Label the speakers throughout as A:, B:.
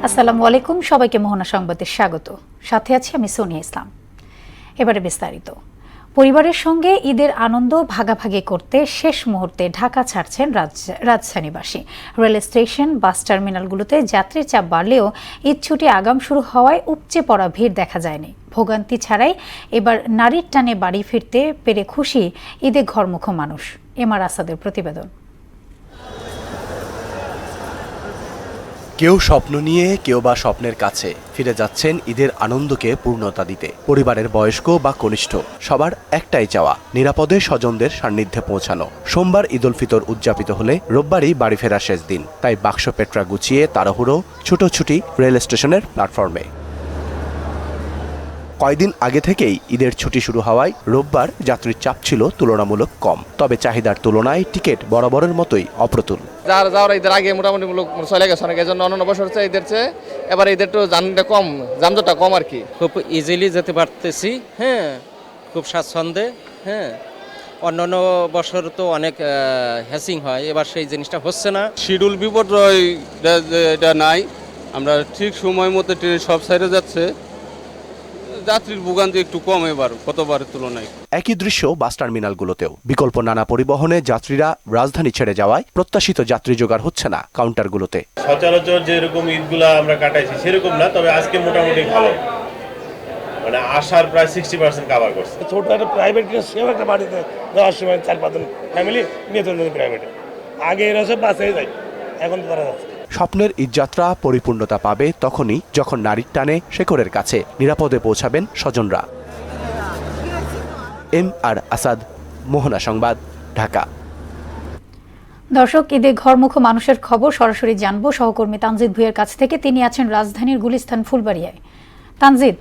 A: আসসালামু আলাইকুম, সবাইকে মোহনা সংবাদে স্বাগত। সাথে আছি আমি সোনিয়া ইসলাম। এবারে বিস্তারিত। পরিবারের সঙ্গে ঈদের আনন্দ ভাগাভাগি করতে শেষ মুহূর্তে ঢাকা ছাড়ছেন রাজধানীবাসী। রেল স্টেশন, বাস টার্মিনালগুলোতে যাত্রীর চাপ বাড়লেও ঈদ ছুটি আগাম শুরু হওয়ায় উপচে পড়া ভিড় দেখা যায়নি। ভোগান্তি ছাড়াই এবার নারীর টানে বাড়ি ফিরতে পেরে খুশি ঈদে ঘরমুখো মানুষ। এমআর আসাদের প্রতিবেদন।
B: কেউ স্বপ্ন নিয়ে, কেউ বা স্বপ্নের কাছে ফিরে যাচ্ছেন ঈদের আনন্দকে পূর্ণতা দিতে। পরিবারের বয়স্ক বা কনিষ্ঠ সবার একটাই চাওয়া, নিরাপদে স্বজনদের সান্নিধ্যে পৌঁছানো। সোমবার ঈদ উল ফিতর উদযাপিত হলে রোববারই বাড়ি ফেরার শেষ দিন, তাই বাক্স পেট্রা গুছিয়ে তাড়াহুড়ো ছুটোছুটি রেল স্টেশনের প্ল্যাটফর্মে। কয়েকদিন আগে থেকেই ঈদের ছুটি শুরু হওয়ায় রোববার যাত্রীর চাপ ছিল তুলনামূলক কম, তবে চাহিদার তুলনায় টিকিট বরাবরের মতোই অপ্রতুল।
C: যারা ঈদের আগে মোটামুটি চলে গেছে অনেক, এজন্য অন্যান্য বছর হচ্ছে ঈদের চেয়ে এবার ঈদের একটু জার্নিটা কম, যানজটটা কম আর কি।
D: খুব ইজিলি যেতে পারতেছি, হ্যাঁ, খুব স্বাচ্ছন্দ্যে। হ্যাঁ, অন্যান্য বছর তো অনেক হ্যাসিং হয়, এবার সেই জিনিসটা হচ্ছে না।
E: শিডিউল বিপর্যয় এটা নাই, আমরা ঠিক সময় মতো ট্রেনে সব সাইডে যাচ্ছে, যাত্রীর ভোগান্তি একটু কম এবার গতবারের তুলনায়।
B: একই দৃশ্য বাস টার্মিনালগুলোতেও। বিকল্প নানা পরিবহনে যাত্রীরা রাজধানী ছেড়ে যাওয়ায় প্রত্যাশিত যাত্রী জোগাড় হচ্ছে না কাউন্টারগুলোতে।
F: সচরাচর যেরকম ঈদগুলা আমরা কাটাইছি সেরকম না, তবে আজকে মোটামুটি ভালো, মানে আসার প্রায় 60% কাভার করছে।
G: ছোট একটা প্রাইভেট সেও একটা বাড়িতে যাওয়ার সময় 4-5 জন ফ্যামিলি নিয়ে চলে যেত প্রাইভেটে। আগে এরা সব বাসে যায়, এখন তো তারা যাচ্ছে।
B: স্বপ্নের ঈদযাত্রা পরিপূর্ণতা পাবে তখনই যখন নারীর টানে শেকড়ের কাছে নিরাপদে পৌঁছাবেন স্বজনরা। এমআর আসাদ, মোহনা সংবাদ, ঢাকা।
A: দর্শক, ঈদে ঘরমুখো মানুষের খবর সরাসরি জানবো সহকর্মী তানজিদ ভুঁইয়ার কাছ থেকে। তিনি আছেন রাজধানীর গুলিস্তান ফুলবাড়িয়ায়। তানজিদ।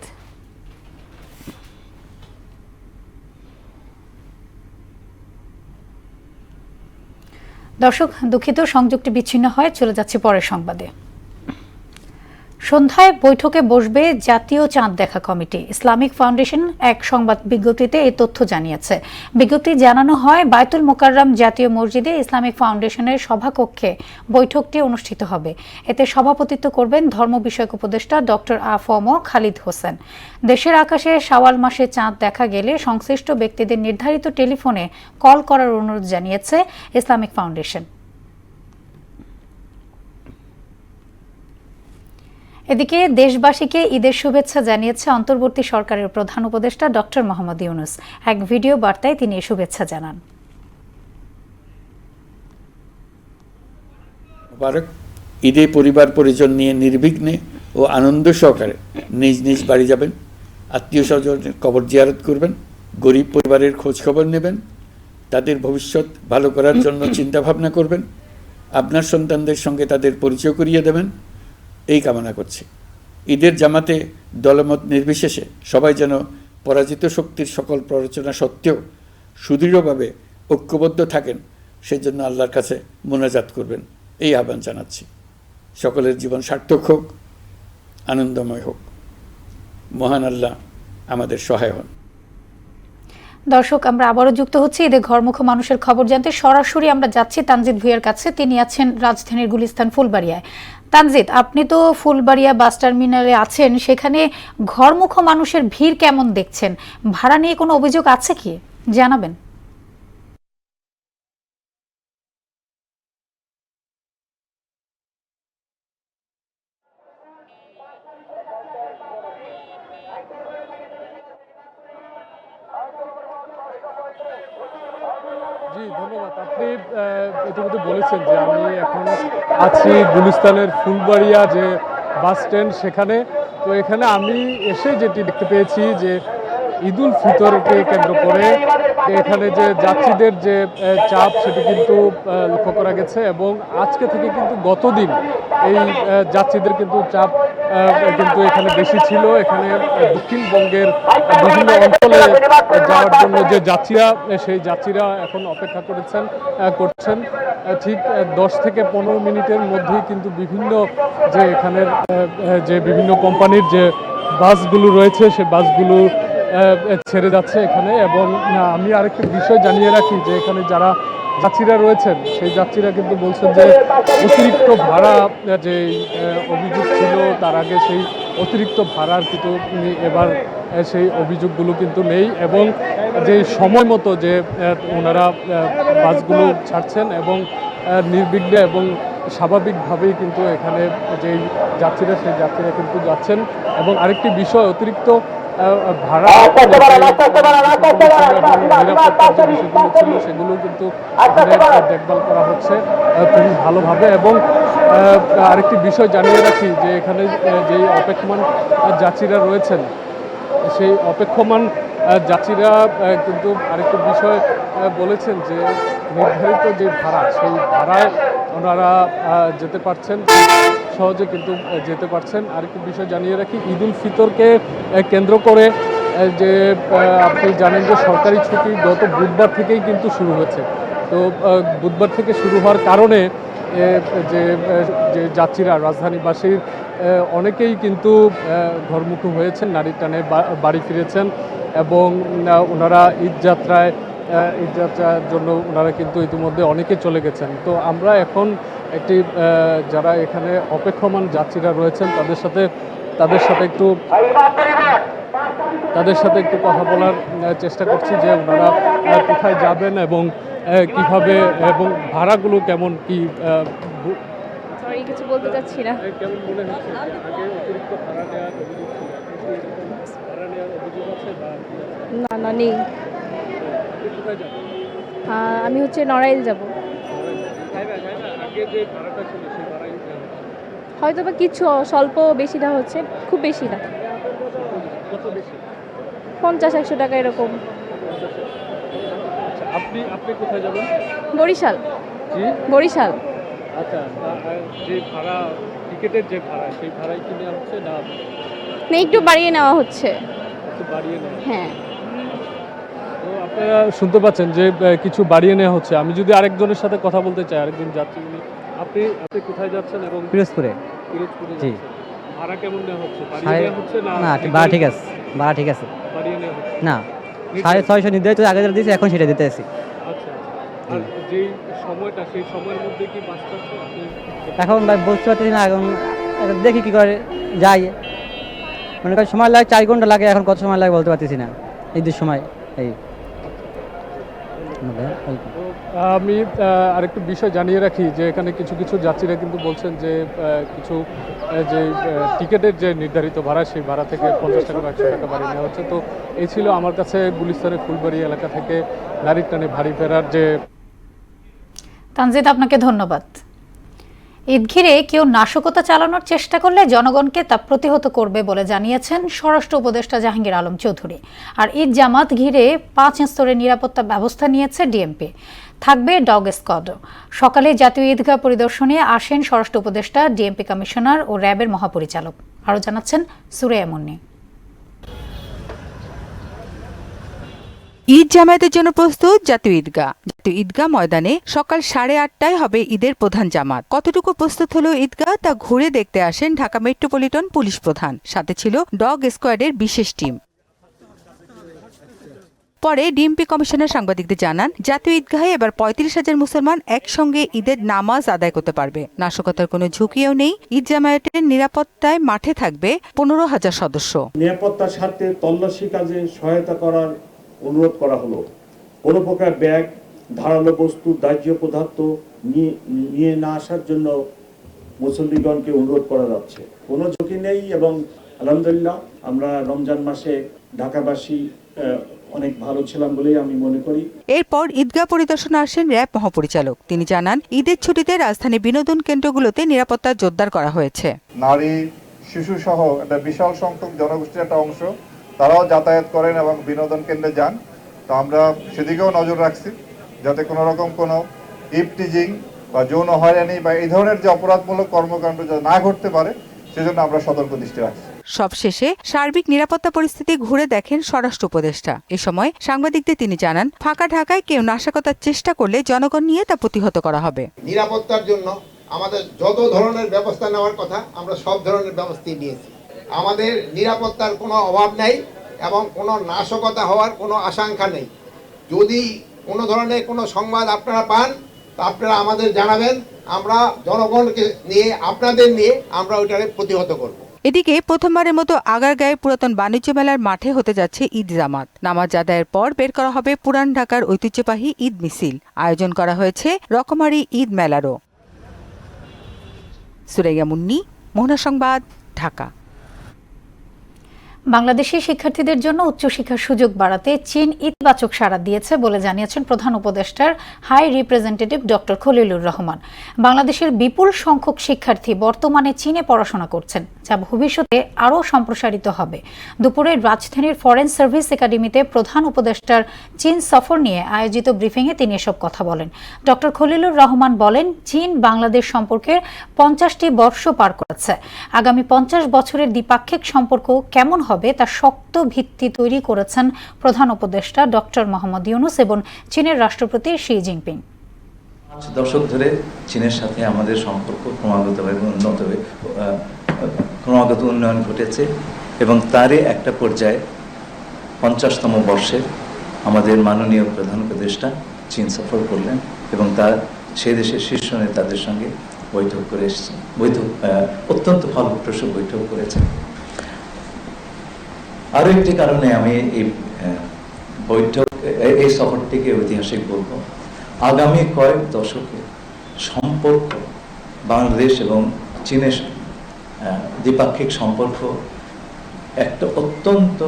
A: দর্শক, দুঃখিত, সংযোগটি বিচ্ছিন্ন হয়, চলে যাচ্ছে পরের সংবাদে। সন্ধ্যায় বৈঠকে বসবে জাতীয় চাঁদ দেখা কমিটি। ইসলামিক ফাউন্ডেশন এক সংবাদ বিজ্ঞপ্তিতে এই তথ্য জানিয়েছে। বিজ্ঞপ্তি জানানো হয়, বায়তুল মোকাররম জাতীয় মসজিদে ইসলামিক ফাউন্ডেশনের সভাকক্ষে বৈঠকটি অনুষ্ঠিত হবে। এতে সভাপতিত্ব করবেন ধর্ম বিষয়ক উপদেষ্টা ডক্টর আ.ফ.ম. খালিদ হোসেন। দেশের আকাশে শাওয়াল মাসে চাঁদ দেখা গেলে সংশ্লিষ্ট ব্যক্তিদের নির্ধারিত টেলিফোনে কল করার অনুরোধ জানিয়েছে ইসলামিক ফাউন্ডেশন। এদিকে দেশবাসীকে ঈদের শুভেচ্ছা জানিয়েছে অন্তর্বর্তী সরকারের প্রধান উপদেষ্টা ডক্টর মোহাম্মদ ইউনূস। এক ভিডিও বার্তায় তিনি এই শুভেচ্ছা জানান।
H: ঈদে পরিবার পরিজন নিয়ে নির্বিঘ্নে ও আনন্দ সহকারে নিজ নিজ বাড়ি যাবেন, আত্মীয় স্বজনের কবর জিয়ারত করবেন, গরিব পরিবারের খোঁজ খবর নেবেন, তাদের ভবিষ্যৎ ভালো করার জন্য চিন্তা ভাবনা করবেন, আপনার সন্তানদের সঙ্গে তাদের পরিচয় করিয়ে দেবেন, এই কামনা করছি। ঈদের জামাতে দলমত নির্বিশেষে সবাই যেন পরাজিত শক্তির সকল প্ররোচনা সত্ত্বেও সুদৃঢ়ভাবে ঐক্যবদ্ধ থাকেন, সেজন্য আল্লাহর কাছে মোনাজাত করবেন, এই আহ্বান জানাচ্ছি। সকলের জীবন সার্থক হোক, আনন্দময় হোক। মহান আল্লাহ আমাদের সহায় হন।
A: দর্শক, আমরা আবারও যুক্ত হচ্ছি ঈদে ঘরমুখো মানুষের খবর জানতে। সরাসরি আমরা যাচ্ছি তানজিদ ভুঁইয়ার কাছে। তিনি আছেন রাজধানীর গুলিস্তান ফুলবাড়িয়ায়। তানজিদ, আপনি তো ফুলবাড়িয়া বাস টার্মিনালে আছেন, সেখানে ঘরমুখো মানুষের ভিড় কেমন দেখছেন? ভাড়া নিয়ে কোনো অভিযোগ আছে কি, জানাবেন?
I: জি ধন্যবাদ। আপনি ইতিমধ্যে বলেছেন যে আমি এখন আছি গুলিস্তানের ফুলবাড়িয়া যে বাস স্ট্যান্ড, সেখানে। তো এখানে আমি এসে যেটি দেখতে পেয়েছি যে ঈদ উল ফিতরকে কেন্দ্র করে এখানে যে যাত্রীদের যে চাপ সেটি কিন্তু লক্ষ্য করা গেছে, এবং আজকে থেকে কিন্তু গতদিন এই যাত্রীদের কিন্তু চাপ কিন্তু এখানে বেশি ছিল। এখানে দক্ষিণবঙ্গের বিভিন্ন অঞ্চলে যাওয়ার জন্য যে যাত্রীরা, সেই যাত্রীরা এখন অপেক্ষা করছেন ঠিক 10 থেকে 15 মিনিটের মধ্যেই কিন্তু বিভিন্ন যে এখানের যে বিভিন্ন কোম্পানির যে বাসগুলো রয়েছে সে বাসগুলো ছেড়ে যাচ্ছে এখানে। এবং আমি আরেকটি বিষয় জানিয়ে রাখি যে এখানে যারা যাত্রীরা রয়েছেন সেই যাত্রীরা কিন্তু বলছেন যে অতিরিক্ত ভাড়া যে অভিযোগ ছিল তার আগে সেই অতিরিক্ত ভাড়ার কিন্তু এবার সেই অভিযোগগুলো কিন্তু নেই, এবং যে সময় মতো যে ওনারা বাসগুলো ছাড়ছেন এবং নির্বিঘ্নে এবং স্বাভাবিকভাবেই কিন্তু এখানে যেই যাত্রীরা সেই যাত্রীরা কিন্তু যাচ্ছেন। এবং আরেকটি বিষয়, অতিরিক্ত ভাড়া নিরাপত্তার যে বিষয়গুলো ছিল সেগুলো কিন্তু এখানে দেখভাল করা হচ্ছে খুবই ভালোভাবে। এবং আরেকটি বিষয় জানিয়ে রাখি যে এখানে যেই অপেক্ষমান যাত্রীরা রয়েছেন সেই অপেক্ষমান যাত্রীরা কিন্তু আরেকটি বিষয় বলেছেন যে নির্ধারিত যে ভাড়া সেই ভাড়ায় ওনারা যেতে পারছেন, সহজে কিন্তু যেতে পারছেন। আরেকটি বিষয় জানিয়ে রাখি, ঈদ উল ফিতরকে কেন্দ্র করে যে আপনি জানেন যে সরকারি ছুটি গত বুধবার থেকেই কিন্তু শুরু হয়েছে। তো বুধবার থেকে শুরু হওয়ার কারণে যে যাত্রীরা রাজধানীবাসীর অনেকেই কিন্তু ঘরমুখী হয়েছেন, নারীর টানে বাড়ি ফিরেছেন এবং ওনারা ঈদযাত্রার জন্য ওনারা কিন্তু ইতিমধ্যে অনেকে চলে গেছেন। তো আমরা এখন একটি যারা এখানে অপেক্ষমান যাত্রীরা রয়েছেন তাদের সাথে একটু কথা বলার চেষ্টা করছি যে ওনারা কোথায় যাবেন এবং কিভাবে এবং ভাড়াগুলো কেমন কি
J: কিছু বলতে চাচ্ছি না।
I: কেমন মনে হচ্ছে আগে অতিরিক্ত ভাড়া নেওয়ার অভিযোগ ছিল, ভাড়া নেওয়ার অভিযোগ আছে বা
J: না নেই।
I: কোথায় যাবেন?
J: আমি হচ্ছে নড়াইল যাব।
I: আগে যে ভাড়াটা ছিল সেই ভাড়াই
J: হয়তো বা কিছু স্বল্প বেশি দেওয়া হচ্ছে, খুব বেশি না,
I: কত বেশি?
J: 50-100 টাকা এরকম।
I: আচ্ছা, আপনি কোথায় যাবেন?
J: বরিশাল।
I: জি,
J: বরিশাল।
I: আচ্ছা, যে ভাড়া টিকেটের যে ভাড়া সেই ভাড়াই কি নেওয়া হচ্ছে না
J: একটু বাড়িয়ে নেওয়া হচ্ছে?
I: একটু বাড়িয়ে নেওয়া?
J: হ্যাঁ।
I: তো আপনারা শুনতে পাচ্ছেন যে কিছু বাড়িয়ে নেওয়া হচ্ছে। আমি যদি আরেকজনের সাথে কথা বলতে চাই, আরেকজন যাত্রী, আপনি কোথায় যাচ্ছেন? এবং
K: পিরোজপুরে।
I: জি। ভাড়া কেমন নেওয়া হচ্ছে? বাড়িয়ে নেওয়া হচ্ছে না?
K: না, ভাড়া ঠিক আছে, ভাড়া ঠিক আছে।
I: বাড়িয়ে নেওয়া হচ্ছে
K: না, 650 নির্ধারিত আগে যেটা দিয়েছি এখন সেটা দিতে আছি।
I: আচ্ছা, আর যেই সময়টা সেই সময়ের মধ্যে কি বাসটা
K: এখন ভাই বুঝতে পারতেছি না, এখন দেখি কি করে যাই। মনে করেন সময় লাগে 4 ঘন্টা লাগে, এখন কত সময় লাগে বলতে পারতেছি না ঈদের সময়। এই
I: আমি আরেকটু বিষয় জানিয়ে রাখি যে এখানে কিছু যাত্রীরা কিন্তু বলছেন যে কিছু যে টিকেটের যে নির্ধারিত ভাড়া সেই ভাড়া থেকে 50 টাকা বা 100 টাকা বাড়িয়ে নেওয়া হচ্ছে। তো এই ছিল আমার কাছে গুলিস্তানের ফুলবাড়ি এলাকা থেকে নারীর টানে বাড়ি ফেরার যে।
A: তানজিদ, আপনাকে ধন্যবাদ। ঈদ ঘিরে কেউ নাশকতা চালানোর চেষ্টা করলে জনগণকে তা প্রতিহত করবে বলে জানিয়েছেন স্বরাষ্ট্র উপদেষ্টা জাহাঙ্গীর আলম চৌধুরী। আর ঈদ জামাত ঘিরে 5 স্তরের নিরাপত্তা ব্যবস্থা নিয়েছে ডিএমপি। থাকবে ডগ স্কোয়াডও। সকালে জাতীয় ঈদগাহ পরিদর্শনে আসেন স্বরাষ্ট্র উপদেষ্টা, ডিএমপি কমিশনার ও র্যাবের মহাপরিচালক। আরও জানাচ্ছেন সুরাইয়া মুন্নি।
L: ঈদ জামায়াতের জন্য প্রস্তুত জাতীয় ঈদগাহ। জাতীয় ঈদগাহ ময়দানে সকাল 8:30টায় হবে ঈদের প্রধান জামাত। কতটুকু প্রস্তুত হলো ঈদগাহ তা ঘুরে দেখতে আসেন ঢাকা মেট্রোপলিটন পুলিশ প্রধান, সাথে ছিল ডগ স্কোয়াডের বিশেষ টিম। পরে ডিএমপি কমিশনার সাংবাদিকদের জানান, জাতীয় ঈদগাহে এবার 35,000 মুসলমান একসঙ্গে ঈদের নামাজ আদায় করতে পারবে। নাশকতার কোনো ঝুঁকিও নেই। ঈদ জামায়াতের নিরাপত্তায় মাঠে থাকবে 15,000 সদস্য।
M: নিরাপত্তার স্বার্থে তল্লাশি কাজে সহায়তা করার অনুরোধ করা হলো। কোনো প্রকার ব্যাগ, ধারালো বস্তু, দাহ্য পদার্থ নিয়ে না আসার জন্য মুসল্লিগণকে অনুরোধ করা যাচ্ছে। কোনো ঝুঁকি নেই এবং আলহামদুলিল্লাহ আমরা রমজান মাসে ঢাকাবাসী অনেক ভালো ছিলাম বলেই আমি মনে করি।
L: এরপর ঈদগাহ পরিদর্শনে আসেন র্যাব মহাপরিচালক। তিনি জানান, ঈদের ছুটিতে রাজধানী বিনোদন কেন্দ্রগুলোতে নিরাপত্তা জোরদার করা হয়েছে।
N: নারী, শিশু সহ একটা বিশাল সংখ্যক জনগোষ্ঠীর একটা অংশ তারাও যাতায়াত করেন এবং বিনোদন কেন্দ্রে যান। তো আমরা সেদিকেও নজর রাখছি যাতে কোনো রকম কোনো ইভটিজিং বা যৌন হয়রানি বা এই ধরনের যে অপরাধমূলক কর্মকাণ্ড যাতে না ঘটতে পারে সেজন্য আমরা সতর্ক দৃষ্টি রাখছি।
L: সবশেষে সার্বিক নিরাপত্তা পরিস্থিতি ঘুরে দেখেন স্বরাষ্ট্র উপদেষ্টা। এ সময় সাংবাদিকদের তিনি জানান, ফাঁকা ঢাকায় কেউ নাশকতার চেষ্টা করলে জনগণ নিয়ে তা প্রতিহত করা হবে।
O: নিরাপত্তার জন্য আমাদের যত ধরনের ব্যবস্থা নেওয়ার কথা আমরা সব ধরনের ব্যবস্থা নিয়েছি। আমাদের নিরাপত্তার কোনো অভাব নেই এবং কোনো নাশকতা হওয়ার কোনো আশঙ্কা নেই। যদি কোনো ধরনের কোনো সংবাদ আপনারা পান তা আপনারা আমাদের জানাবেন, আমরা জনগণকে নিয়ে আপনাদের নিয়ে আমরা ওইটাকে প্রতিহত করব।
L: এদিকে প্রথমবারের মতো আগারগাঁওয়ের পুরাতন বাণিজ্য মেলার মাঠে হতে যাচ্ছে ঈদ জামাত। নামাজ আদায়ের পর বের করা হবে পুরান ঢাকার ঐতিহ্যবাহী ঈদ মিছিল। আয়োজন করা হয়েছে রকমারি ঈদ মেলারও। সুরাইয়া মুন্নি, মোহনা সংবাদ, ঢাকা।
A: বাংলাদেশি শিক্ষার্থীদের জন্য উচ্চশিক্ষার সুযোগ বাড়াতে চীন ইতিবাচক সাড়া দিয়েছে বলে জানিয়েছেন প্রধান উপদেষ্টার high representative doctor Khalilur Rahman. বাংলাদেশের বিপুল সংখ্যক শিক্ষার্থী বর্তমানে চীনে পড়াশোনা করছেন, যা ভবিষ্যতে আরও সম্প্রসারিত হবে। দুপুরে রাজধানীর ফরেন সার্ভিস একাডেমিতে প্রধান উপদেষ্টার চীন সফর নিয়ে আয়োজিত ব্রিফিংয়ে তিনি এসব কথা বলেন। ডক্টর খলিলুর রহমান বলেন, চীন বাংলাদেশ সম্পর্কের 50টি বর্ষ পার করেছে। আগামী 50 বছরের দ্বিপাক্ষিক সম্পর্ক কেমন হবে তা শক্ত ভিত্তি তৈরি করেছেন প্রধান উপদেষ্টা ডক্টর মোহাম্মদ ইউনূস এবং চীনের রাষ্ট্রপতি শি জিনপিং।
P: 5 দশক ধরে চীনের সাথে আমাদের সম্পর্ক ক্রমাগত উন্নয়ন ঘটেছে এবং তারই একটা পর্যায়ে 50তম বর্ষে আমাদের মাননীয় প্রধান উপদেষ্টা চীন সফর করলেন এবং তার সেই দেশের শীর্ষ নেতাদের সঙ্গে বৈঠক করে এসেছেন। অত্যন্ত ফলপ্রসূ বৈঠক করেছেন। আরও একটি কারণে আমি এই সফরটিকে ঐতিহাসিক বলবো। আগামী কয়েক দশকে সম্পর্ক বাংলাদেশ এবং চীনের দ্বিপাক্ষিক সম্পর্ক একটা অত্যন্ত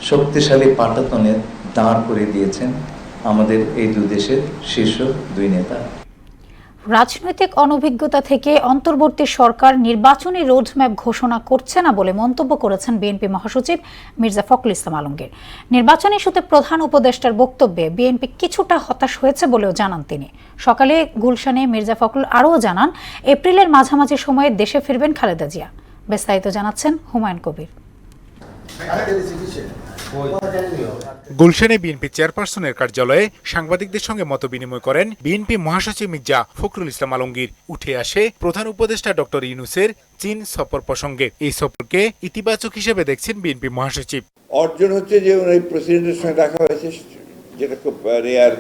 P: শক্তিশালী পাটাতনে দাঁড় করে দিয়েছেন আমাদের এই দুই দেশের শীর্ষ দুই নেতা।
A: রাজনৈতিক অনভিজ্ঞতা থেকে অন্তর্বর্তী সরকার নির্বাচনী রোডম্যাপ ঘোষণা করছে না বলে মন্তব্য করেছেন বিএনপি মহাসচিব মির্জা ফখরুল ইসলাম আলমগীর। নির্বাচনী ইস্যুতে প্রধান উপদেষ্টার বক্তব্যে বিএনপি কিছুটা হতাশ হয়েছে বলেও জানান তিনি। সকালে গুলশানে মির্জা ফখরুল আরও জানান, এপ্রিলের মাঝামাঝি সময়ে দেশে ফিরবেন খালেদা জিয়া। বিস্তারিত জানাচ্ছেন হুমায়ুন কবির।
Q: গুলশানে বিএনপি চেয়ারপারসনের কার্যালয়ে সাংবাদিকদের সঙ্গে মতবিনিময় করেন বিএনপি মহাসচিব মির্জা ফখরুল ইসলাম আলমগীর। উঠে আসে প্রধান উপদেষ্টা ডক্টর ইউনূসের চীন সফর প্রসঙ্গে। এই সফরকে ইতিবাচক হিসেবে দেখছেন বিএনপি মহাসচিব।
R: অর্জন হচ্ছে যে ওই প্রেসিডেন্টের সঙ্গে দেখা হয়েছে, যেটা খুব রেয়ার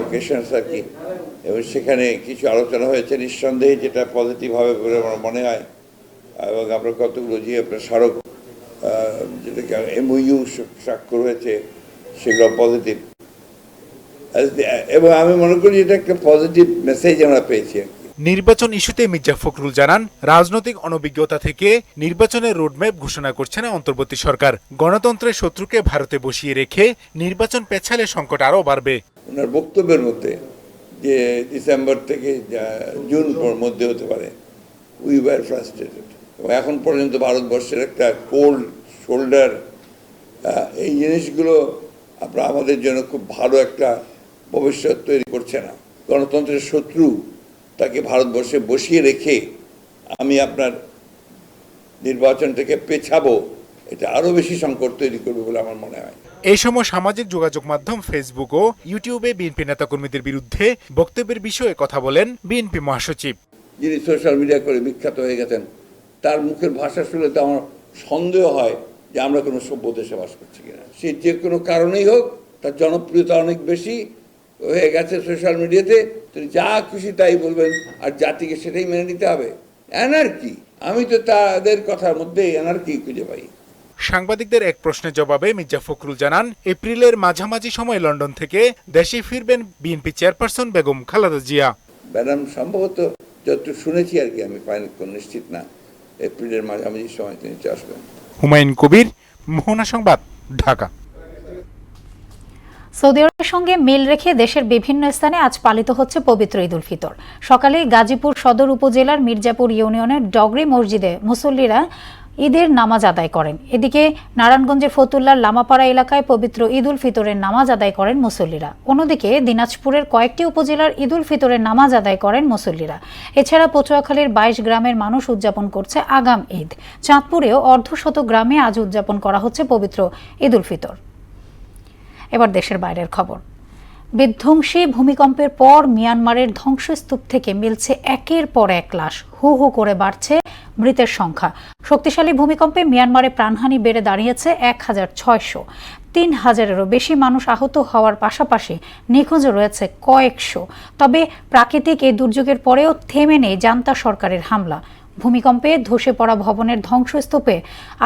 R: অকেশনস আর কি, এবং সেখানে কিছু আলোচনা হয়েছে নিঃসন্দেহে, যেটা পজিটিভ হবে বলে আমার মনে হয়। এবং আমরা কতগুলো যে আপনার স্মারক যেটাকে এমওইউ স্বাক্ষর হয়েছে সেগুলো পজিটিভ, এবং আমি মনে করি এটা একটা পজিটিভ মেসেজ আমরা পেয়েছি।
Q: নির্বাচন ইস্যুতে মির্জা ফখরুল জানান, রাজনৈতিক অনভিজ্ঞতা থেকে নির্বাচনের রোডম্যাপ ঘোষণা করছে না অন্তর্বর্তী সরকার। গণতন্ত্রের শত্রুকে ভারতে বসিয়ে রেখে নির্বাচন পেছালে সংকট আরও বাড়বে।
R: ওনার বক্তব্যের মধ্যে যে ডিসেম্বর থেকে জুন মধ্যে হতে পারে, উই ওয়ার ফ্রাস্ট্রেটেড। এখন পর্যন্ত ভারতবর্ষের একটা কোল্ড শোল্ডার, এই জিনিসগুলো আপনার আমাদের জন্য খুব ভালো একটা ভবিষ্যৎ তৈরি করছে না। গণতন্ত্রের শত্রু তাকে ভারতবর্ষে বসিয়ে রেখে আমি আপনার নির্বাচনটাকে পেছাবো, এটা আরও বেশি সংকট তৈরি করবে বলে আমার মনে হয়।
Q: এই সময় সামাজিক যোগাযোগ মাধ্যম ফেসবুক ও ইউটিউবে বিএনপি নেতাকর্মীদের বিরুদ্ধে বক্তব্যের বিষয়ে কথা বলেন বিএনপি মহাসচিব।
R: যিনি সোশ্যাল মিডিয়া করে বিখ্যাত হয়ে গেছেন, তার মুখের ভাষা শুনে তো আমার সন্দেহ হয় যে আমরা কোনো সভ্য দেশে বাস করছি কিনা। সে যে কোনো কারণেই হোক, তার জনপ্রিয়তা অনেক বেশি হয়ে গেছে সোশ্যাল মিডিয়াতে। তিনি যা খুশি তাই বলবেন, আর জাতিকে সেটাই মেনে নিতে হবে। অ্যানার্কি, আমি তো তাদের কথার মধ্যে অ্যানার্কি খুঁজে পাই।
Q: সাংবাদিকদের এক প্রশ্নের জবাবে মির্জা ফখরুল জানান, এপ্রিলের মাঝামাঝি সময় লন্ডন থেকে দেশে ফিরবেন BNP chairperson Begum Khaleda Zia.
R: Madam সম্ভবত যত শুনেছি আর কি, আমি ফাইনাল নিশ্চিত না, এপ্রিলের মাঝামাঝি সময় তিনি আসবেন।
Q: হুমায়ুন কবির, মোহনা সংবাদ, ঢাকা।
A: সৌদি আরবের সঙ্গে মিল রেখে দেশের বিভিন্ন স্থানে আজ পালিত হচ্ছে পবিত্র ঈদ উল ফিতর। সকালে গাজীপুর সদর উপজেলার মির্জাপুর ইউনিয়নের ডগরি মসজিদে মুসল্লিরা ঈদের নামাজ আদায় করেন। এদিকে নারায়ণগঞ্জের ফতুল্লার লামাপাড়া এলাকায় পবিত্র ঈদ উল ফিতরের নামাজ আদায় করেন মুসল্লিরা। অন্যদিকে দিনাজপুরের কয়েকটি উপজেলার ঈদ উল ফিতরের নামাজ আদায় করেন মুসল্লিরা। এছাড়া পটুয়াখালীর 22 গ্রামের মানুষ উদযাপন করছে আগাম ঈদ। চাঁদপুরেও অর্ধশত গ্রামে আজ উদযাপন করা হচ্ছে পবিত্র ঈদ উল ফিতর। এবার দেশের বাইরের খবর। বিধ্বংসী ভূমিকম্পের পর মিয়ানমারের ধ্বংসস্তূপ থেকে মিলছে একের পর এক লাশ। হু হু করে বাড়ছে মৃতের সংখ্যা। শক্তিশালী ভূমিকম্পে মিয়ানমারে প্রাণহানি বেড়ে দাঁড়িয়েছে ১,৬০০। ৩,০০০-এরও বেশি মানুষ আহত হওয়ার পাশাপাশি নিখোঁজ রয়েছে কয়েকশো। তবে প্রাকৃতিক এই দুর্যোগের পরেও থেমে নেই জান্তা সরকারের হামলা। ভূমিকম্পে ধসে পড়া ভবনের ধ্বংসস্তূপে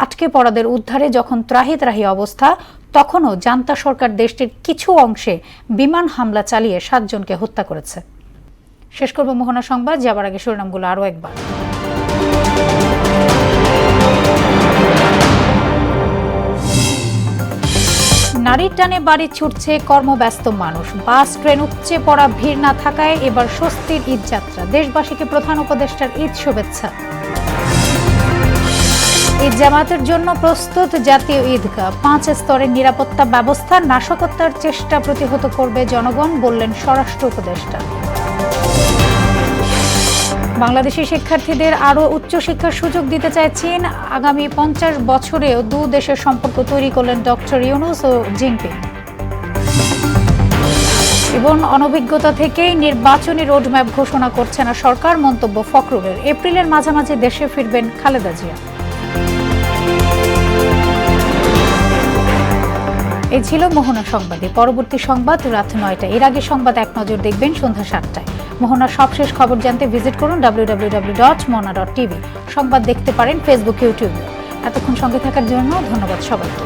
A: আটকে পড়াদের উদ্ধারে যখন ত্রাহি ত্রাহি অবস্থা, তখনও জান্তা সরকার দেশটির কিছু অংশে বিমান হামলা চালিয়ে ৭ জনকে হত্যা করেছে। শেষ করব মোহনা সংবাদ, যাবার আগে শিরোনামগুলো আরও একবার। নারীর টানে বাড়ি ছুটছে কর্মব্যস্ত মানুষ। বাস ট্রেন উপচে পড়া ভিড় না থাকায় এবার স্বস্তির ঈদ যাত্রা। দেশবাসীকে প্রধান উপদেষ্টার ঈদ শুভেচ্ছা। ঈদ জামাতের জন্য প্রস্তুত জাতীয় ঈদগাহ। 5 স্তরের নিরাপত্তা ব্যবস্থা, নাশকতার চেষ্টা প্রতিহত করবে জনগণ, বললেন স্বরাষ্ট্র উপদেষ্টা। বাংলাদেশি শিক্ষার্থীদের আরও উচ্চশিক্ষার সুযোগ দিতে চায় চীন। আগামী 50 বছরেও দু দেশের সম্পর্ক তৈরি করলেন ডক্টর ইউনূস ও জিনপিং। এবং অনভিজ্ঞতা থেকেই নির্বাচনী রোডম্যাপ ঘোষণা করছে না সরকার, মন্তব্য ফখরুলের। এপ্রিলের মাঝামাঝি দেশে ফিরবেন খালেদা জিয়া। এই ছিল মোহনা সংবাদে। পরবর্তী সংবাদ রাত 9টায়। এর আগে সংবাদ এক নজর দেখবেন সন্ধ্যা 7টায়। মোহনার সবশেষ খবর জানতে ভিজিট করুন www.mona.tv। সংবাদ দেখতে পারেন ফেসবুক, ইউটিউবে। এতক্ষণ সঙ্গে থাকার জন্য ধন্যবাদ সবাইকে।